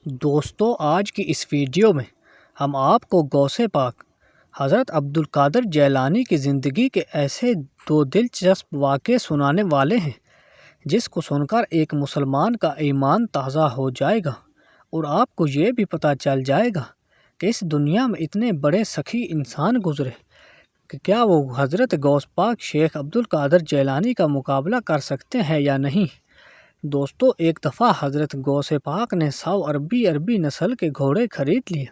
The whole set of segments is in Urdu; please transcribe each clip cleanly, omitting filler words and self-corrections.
دوستو، آج کی اس ویڈیو میں ہم آپ کو غوث پاک حضرت عبدالقادر جیلانی کی زندگی کے ایسے دو دلچسپ واقعے سنانے والے ہیں جس کو سن کر ایک مسلمان کا ایمان تازہ ہو جائے گا اور آپ کو یہ بھی پتہ چل جائے گا کہ اس دنیا میں اتنے بڑے سخی انسان گزرے کہ کیا وہ حضرت غوث پاک شیخ عبدالقادر جیلانی کا مقابلہ کر سکتے ہیں یا نہیں۔ دوستو، ایک دفعہ حضرت غوث پاک نے 100 عربی نسل کے گھوڑے خرید لیے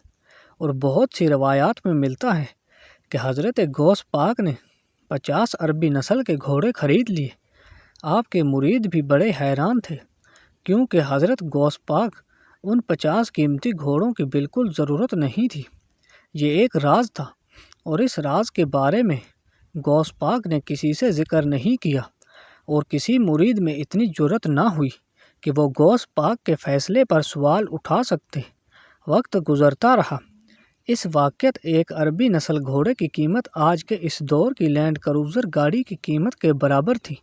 اور بہت سی روایات میں ملتا ہے کہ حضرت غوث پاک نے 50 عربی نسل کے گھوڑے خرید لیے۔ آپ کے مرید بھی بڑے حیران تھے کیونکہ حضرت غوث پاک ان 50 قیمتی گھوڑوں کی بالکل ضرورت نہیں تھی۔ یہ ایک راز تھا اور اس راز کے بارے میں غوث پاک نے کسی سے ذکر نہیں کیا اور کسی مرید میں اتنی جرأت نہ ہوئی کہ وہ غوث پاک کے فیصلے پر سوال اٹھا سکتے۔ وقت گزرتا رہا۔ اس واقعت ایک عربی نسل گھوڑے کی قیمت آج کے اس دور کی لینڈ کروزر گاڑی کی قیمت کے برابر تھی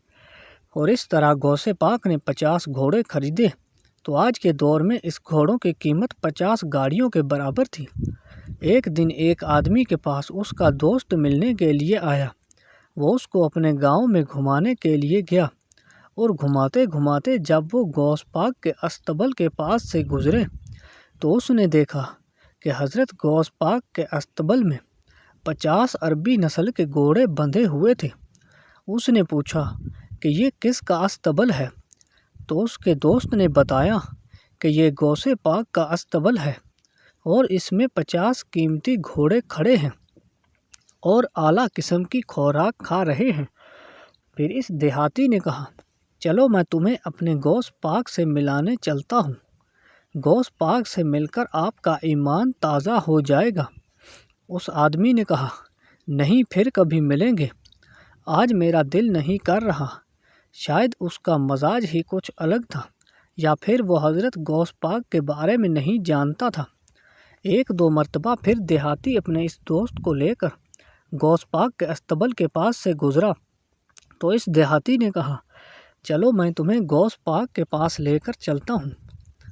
اور اس طرح غوث پاک نے 50 گھوڑے خریدے تو آج کے دور میں اس گھوڑوں کی قیمت 50 گاڑیوں کے برابر تھی۔ ایک دن ایک آدمی کے پاس اس کا دوست ملنے کے لیے آیا۔ وہ اس کو اپنے گاؤں میں گھمانے کے لیے گیا اور گھماتے گھماتے جب وہ غوث پاک کے استبل کے پاس سے گزرے تو اس نے دیکھا کہ حضرت غوث پاک کے استبل میں 50 عربی نسل کے گھوڑے بندھے ہوئے تھے۔ اس نے پوچھا کہ یہ کس کا استبل ہے تو اس کے دوست نے بتایا کہ یہ غوث پاک کا استبل ہے اور اس میں 50 قیمتی گھوڑے کھڑے ہیں اور اعلیٰ قسم کی خوراک کھا رہے ہیں۔ پھر اس دیہاتی نے کہا، چلو میں تمہیں اپنے غوث پاک سے ملانے چلتا ہوں۔ غوث پاک سے مل کر آپ کا ایمان تازہ ہو جائے گا۔ اس آدمی نے کہا، نہیں، پھر کبھی ملیں گے، آج میرا دل نہیں کر رہا۔ شاید اس کا مزاج ہی کچھ الگ تھا یا پھر وہ حضرت غوث پاک کے بارے میں نہیں جانتا تھا۔ ایک دو مرتبہ پھر دیہاتی اپنے اس دوست کو لے کر غوث پاک کے استبل کے پاس سے گزرا تو اس دیہاتی نے کہا، چلو میں تمہیں غوث پاک کے پاس لے کر چلتا ہوں۔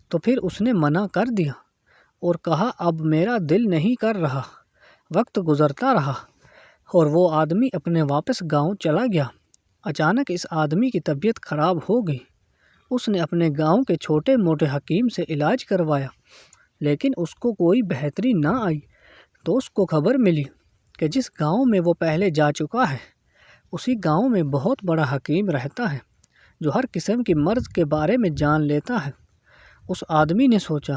تو پھر اس نے منع کر دیا اور کہا، اب میرا دل نہیں کر رہا۔ وقت گزرتا رہا اور وہ آدمی اپنے واپس گاؤں چلا گیا۔ اچانک اس آدمی کی طبیعت خراب ہو گئی۔ اس نے اپنے گاؤں کے چھوٹے موٹے حکیم سے علاج کروایا لیکن اس کو کوئی بہتری نہ آئی تو اس کو خبر ملی کہ جس گاؤں میں وہ پہلے جا چکا ہے اسی گاؤں میں بہت بڑا حکیم رہتا ہے جو ہر قسم کی مرض کے بارے میں جان لیتا ہے۔ اس آدمی نے سوچا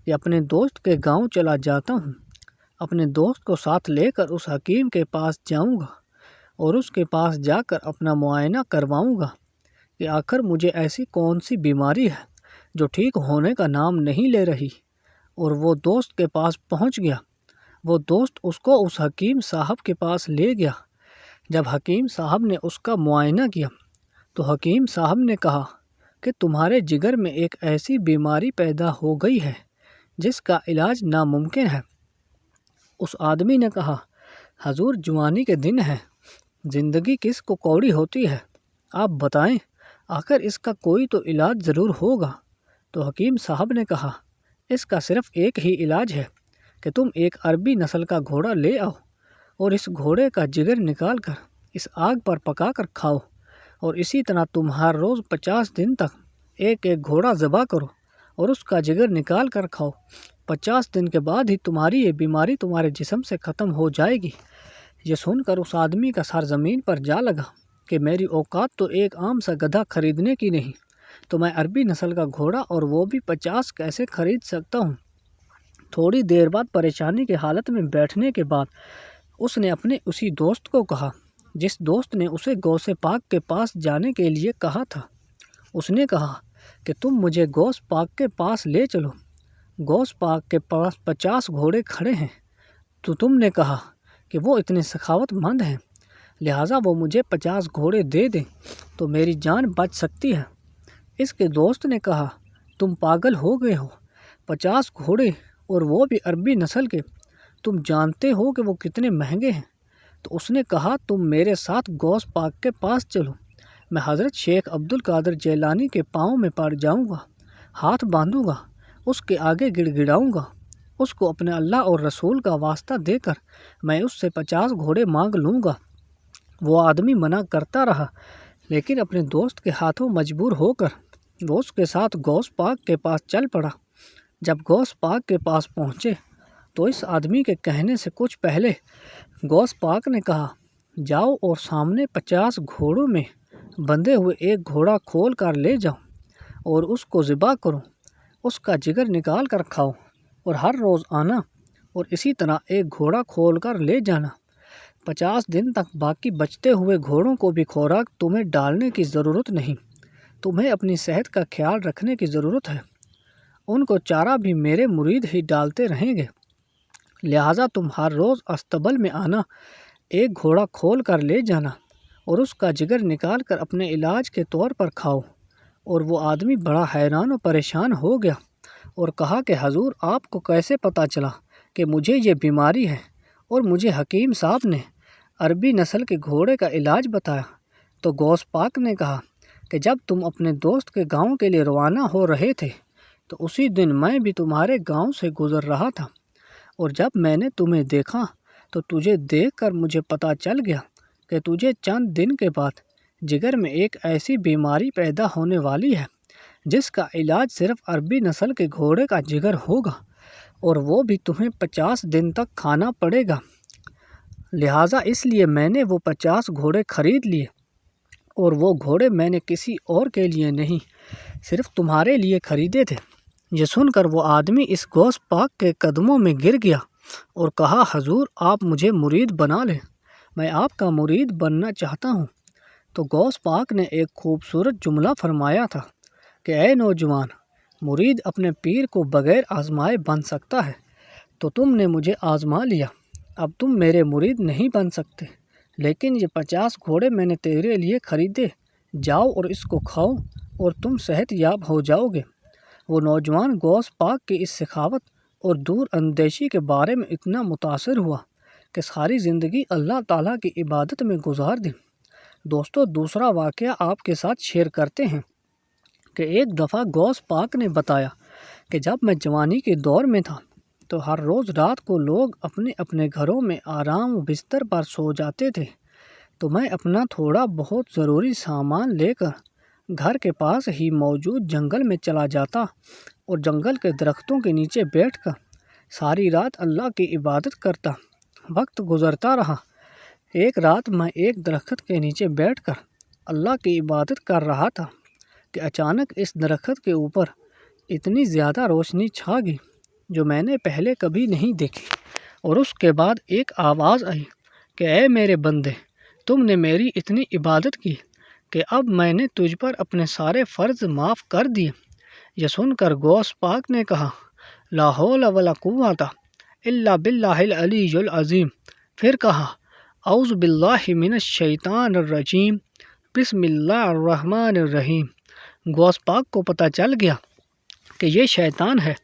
کہ اپنے دوست کے گاؤں چلا جاتا ہوں، اپنے دوست کو ساتھ لے کر اس حکیم کے پاس جاؤں گا اور اس کے پاس جا کر اپنا معائنہ کرواؤں گا کہ آخر مجھے ایسی کون سی بیماری ہے جو ٹھیک ہونے کا نام نہیں لے رہی۔ اور وہ دوست کے پاس پہنچ گیا۔ وہ دوست اس کو اس حکیم صاحب کے پاس لے گیا۔ جب حکیم صاحب نے اس کا معائنہ کیا تو حکیم صاحب نے کہا کہ تمہارے جگر میں ایک ایسی بیماری پیدا ہو گئی ہے جس کا علاج ناممکن ہے۔ اس آدمی نے کہا، حضور، جوانی کے دن ہیں، زندگی کس کو کوڑی ہوتی ہے، آپ بتائیں، آخر اس کا کوئی تو علاج ضرور ہوگا۔ تو حکیم صاحب نے کہا، اس کا صرف ایک ہی علاج ہے کہ تم ایک عربی نسل کا گھوڑا لے آؤ اور اس گھوڑے کا جگر نکال کر اس آگ پر پکا کر کھاؤ اور اسی طرح تم ہر روز 50 دن تک ایک ایک گھوڑا ذبح کرو اور اس کا جگر نکال کر کھاؤ۔ 50 دن کے بعد ہی تمہاری یہ بیماری تمہارے جسم سے ختم ہو جائے گی۔ یہ سن کر اس آدمی کا سر زمین پر جا لگا کہ میری اوقات تو ایک عام سا گدھا خریدنے کی نہیں، تو میں عربی نسل کا گھوڑا اور وہ بھی 50 کیسے خرید سکتا ہوں۔ تھوڑی دیر بعد پریشانی کی حالت میں بیٹھنے کے بعد اس نے اپنے اسی دوست کو کہا جس دوست نے اسے غوث پاک کے پاس جانے کے لیے کہا تھا۔ اس نے کہا کہ تم مجھے غوث پاک کے پاس لے چلو، غوث پاک کے پاس 50 گھوڑے کھڑے ہیں، تو تم نے کہا کہ وہ اتنے سخاوت مند ہیں لہٰذا وہ مجھے 50 گھوڑے دے دیں تو میری جان بچ سکتی ہے۔ اس کے دوست نے کہا، تم پاگل ہو گئے ہو، 50 گھوڑے اور وہ بھی عربی نسل کے، تم جانتے ہو کہ وہ کتنے مہنگے ہیں۔ تو اس نے کہا، تم میرے ساتھ غوث پاک کے پاس چلو، میں حضرت شیخ عبدالقادر جیلانی کے پاؤں میں پڑ جاؤں گا، ہاتھ باندھوں گا اس کے آگے گڑ گڑاؤں گا۔ اس کو اپنے اللہ اور رسول کا واسطہ دے کر میں اس سے 50 گھوڑے مانگ لوں گا۔ وہ آدمی منع کرتا رہا، لیکن اپنے دوست کے ہاتھوں مجبور ہو کر وہ اس کے ساتھ غوث پاک کے پاس چل پڑا۔ جب غوث پاک کے پاس پہنچے تو اس آدمی کے کہنے سے کچھ پہلے غوث پاک نے کہا، جاؤ اور سامنے 50 گھوڑوں میں بندھے ہوئے ایک گھوڑا کھول کر لے جاؤ اور اس کو ذبح کرو، اس کا جگر نکال کر کھاؤ اور ہر روز آنا اور اسی طرح ایک گھوڑا کھول کر لے جانا۔ 50 دن تک باقی بچتے ہوئے گھوڑوں کو بھی خوراک تمہیں ڈالنے کی ضرورت نہیں، تمہیں اپنی صحت کا خیال رکھنے کی ضرورت ہے۔ ان کو چارہ بھی میرے مرید ہی ڈالتے رہیں گے، لہٰذا تم ہر روز استبل میں آنا، ایک گھوڑا کھول کر لے جانا اور اس کا جگر نکال کر اپنے علاج کے طور پر کھاؤ۔ اور وہ آدمی بڑا حیران و پریشان ہو گیا اور کہا کہ حضور آپ کو کیسے پتہ چلا کہ مجھے یہ بیماری ہے؟ اور مجھے حکیم صاحب نے عربی نسل کے گھوڑے کا علاج بتایا۔ تو غوث پاک نے کہا کہ جب تم اپنے دوست کے گاؤں کے لیے روانہ ہو رہے تھے تو اسی دن میں بھی تمہارے گاؤں سے گزر رہا تھا، اور جب میں نے تمہیں دیکھا تو تجھے دیکھ کر مجھے پتہ چل گیا کہ تجھے چند دن کے بعد جگر میں ایک ایسی بیماری پیدا ہونے والی ہے جس کا علاج صرف عربی نسل کے گھوڑے کا جگر ہوگا، اور وہ بھی تمہیں 50 دن تک کھانا پڑے گا۔ لہٰذا اس لیے میں نے وہ 50 گھوڑے خرید لیے، اور وہ گھوڑے میں نے کسی اور کے لیے نہیں، صرف تمہارے لیے خریدے تھے۔ یہ سن کر وہ آدمی اس غوث پاک کے قدموں میں گر گیا اور کہا، حضور آپ مجھے مرید بنا لیں، میں آپ کا مرید بننا چاہتا ہوں۔ تو غوث پاک نے ایک خوبصورت جملہ فرمایا تھا کہ اے نوجوان، مرید اپنے پیر کو بغیر آزمائے بن سکتا ہے، تو تم نے مجھے آزما لیا، اب تم میرے مرید نہیں بن سکتے، لیکن یہ 50 گھوڑے میں نے تیرے لیے خریدے، جاؤ اور اس کو کھاؤ اور تم صحت یاب ہو جاؤ گے۔ وہ نوجوان غوث پاک کی اس سخاوت اور دور اندیشی کے بارے میں اتنا متاثر ہوا کہ ساری زندگی اللہ تعالیٰ کی عبادت میں گزار دی۔ دوستو، دوسرا واقعہ آپ کے ساتھ شیئر کرتے ہیں کہ ایک دفعہ غوث پاک نے بتایا کہ جب میں جوانی کے دور میں تھا تو ہر روز رات کو لوگ اپنے اپنے گھروں میں آرام و بستر پر سو جاتے تھے، تو میں اپنا تھوڑا بہت ضروری سامان لے کر گھر کے پاس ہی موجود جنگل میں چلا جاتا اور جنگل کے درختوں کے نیچے بیٹھ کر ساری رات اللہ کی عبادت کرتا۔ وقت گزرتا رہا، ایک رات میں ایک درخت کے نیچے بیٹھ کر اللہ کی عبادت کر رہا تھا کہ اچانک اس درخت کے اوپر اتنی زیادہ روشنی چھا گئی جو میں نے پہلے کبھی نہیں دیکھی، اور اس کے بعد ایک آواز آئی کہ اے میرے بندے، تم نے میری اتنی عبادت کی کہ اب میں نے تجھ پر اپنے سارے فرض معاف کر دیے۔ یہ سن کر غوث پاک نے کہا، لا حول ولا قوت الا باللہ العلی العظیم، پھر کہا، اعوذ باللہ من الشیطان الرجیم، بسم اللہ الرحمن الرحیم۔ غوث پاک کو پتہ چل گیا کہ یہ شیطان ہے،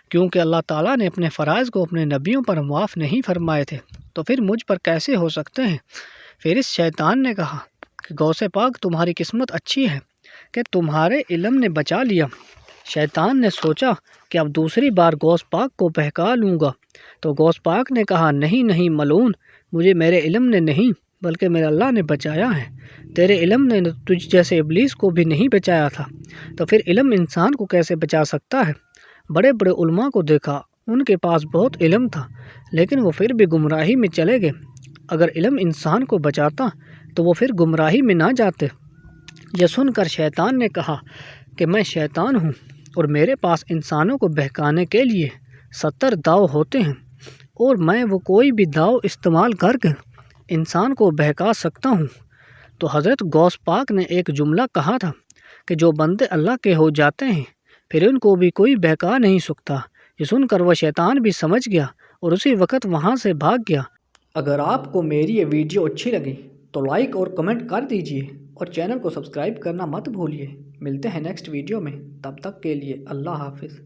کیونکہ اللہ تعالیٰ نے اپنے فرائض کو اپنے نبیوں پر معاف نہیں فرمائے تھے، تو پھر مجھ پر کیسے ہو سکتے ہیں؟ پھر اس شیطان نے کہا کہ غوث پاک تمہاری قسمت اچھی ہے کہ تمہارے علم نے بچا لیا۔ شیطان نے سوچا کہ اب دوسری بار غوث پاک کو بہکا لوں گا، تو غوث پاک نے کہا، نہیں نہیں ملعون، مجھے میرے علم نے نہیں بلکہ میرے اللہ نے بچایا ہے، تیرے علم نے تجھ جیسے ابلیس کو بھی نہیں بچایا تھا، تو پھر علم انسان کو کیسے بچا سکتا ہے؟ بڑے بڑے علماء کو دیکھا، ان کے پاس بہت علم تھا لیکن وہ پھر بھی گمراہی میں چلے گئے۔ اگر علم انسان کو بچاتا تو وہ پھر گمراہی میں نہ جاتے۔ یہ سن کر شیطان نے کہا کہ میں شیطان ہوں اور میرے پاس انسانوں کو بہکانے کے لیے 70 داؤ ہوتے ہیں، اور میں وہ کوئی بھی داؤ استعمال کر کے انسان کو بہکا سکتا ہوں۔ تو حضرت غوث پاک نے ایک جملہ کہا تھا کہ جو بندے اللہ کے ہو جاتے ہیں پھر ان کو بھی کوئی بہکا نہیں سکتا۔ یہ سن کر وہ شیطان بھی سمجھ گیا اور اسی وقت وہاں سے بھاگ گیا۔ اگر آپ کو میری یہ ویڈیو اچھی لگی تو لائک اور کمنٹ کر دیجئے اور چینل کو سبسکرائب کرنا مت بھولیے۔ ملتے ہیں نیکسٹ ویڈیو میں، تب تک کے لیے اللہ حافظ۔